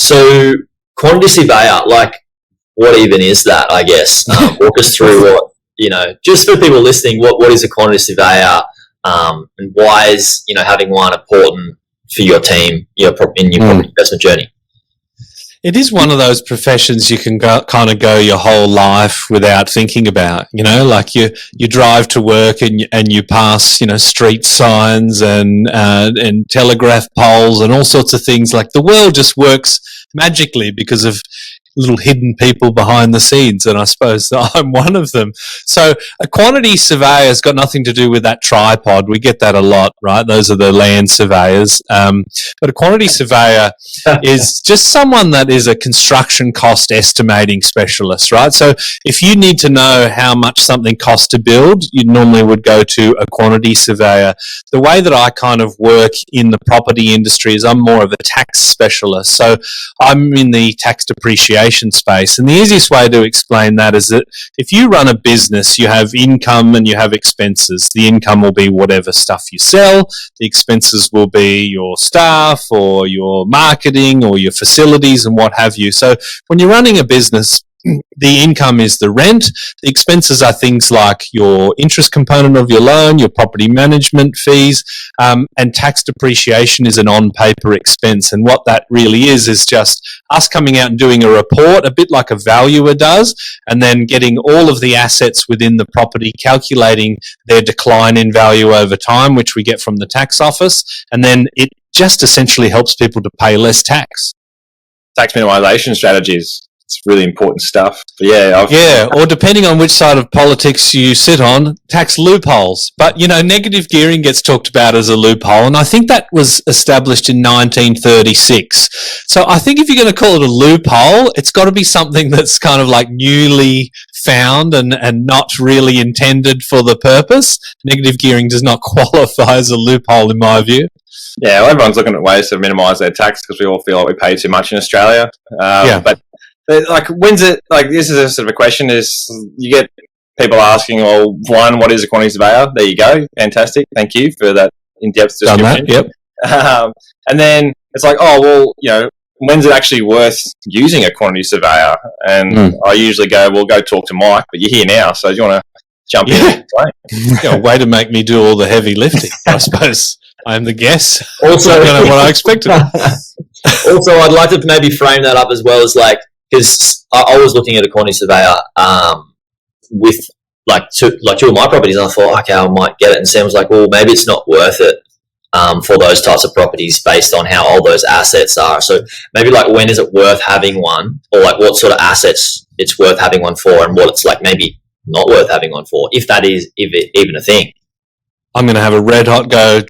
So quantity surveyor, like, what even is that, I guess? Walk us through what, just for people listening, what is a quantity surveyor, and why is, having one important for your team, in your property investment journey? It is one of those professions you can kind of go your whole life without thinking about, like you drive to work and you pass, street signs and telegraph poles and all sorts of things. Like, the world just works magically because of little hidden people behind the scenes, and I suppose I'm one of them. So a quantity surveyor has got nothing to do with that tripod. We get that a lot, right? Those are the land surveyors. But a quantity surveyor is just someone that is a construction cost estimating specialist, right? So if you need to know how much something costs to build, you normally would go to a quantity surveyor. The way that I kind of work in the property industry is I'm more of a tax specialist. So I'm in the tax depreciation space, and the easiest way to explain that is that if you run a business, you have income and you have expenses. The income will be whatever stuff you sell. The expenses will be your staff or your marketing or your facilities and what have you. So when you're running a business, the income is the rent. The expenses are things like your interest component of your loan, your property management fees, and tax depreciation is an on-paper expense. And what that really is just us coming out and doing a report, a bit like a valuer does, and then getting all of the assets within the property, calculating their decline in value over time, which we get from the tax office, and then it just essentially helps people to pay less tax. Tax minimisation strategies. It's really important stuff. But or depending on which side of politics you sit on, tax loopholes. But, negative gearing gets talked about as a loophole, and I think that was established in 1936. So I think if you're going to call it a loophole, it's got to be something that's kind of like newly found and not really intended for the purpose. Negative gearing does not qualify as a loophole in my view. Yeah, well, everyone's looking at ways to minimise their tax because we all feel like we pay too much in Australia. But like, when's it, like, this is a sort of a question, is you get people asking, well, one, what is a quantity surveyor? There you go. Fantastic. Thank you for that in-depth description. Yep. And then it's like, oh, well, when's it actually worth using a quantity surveyor? And I usually go, well, go talk to Mike, but you're here now, so do you want to jump in? Way to make me do all the heavy lifting, I suppose. I'm the guest. Also, what I expected. Also, I'd like to maybe frame that up as well as, like, because I was looking at a quantity surveyor with two of my properties, and I thought, okay, I might get it. And Sam was like, well, maybe it's not worth it for those types of properties based on how old those assets are. So maybe, like, when is it worth having one, or like what sort of assets it's worth having one for, and what it's like maybe not worth having one for, if that is even a thing. I'm going to have a red hot go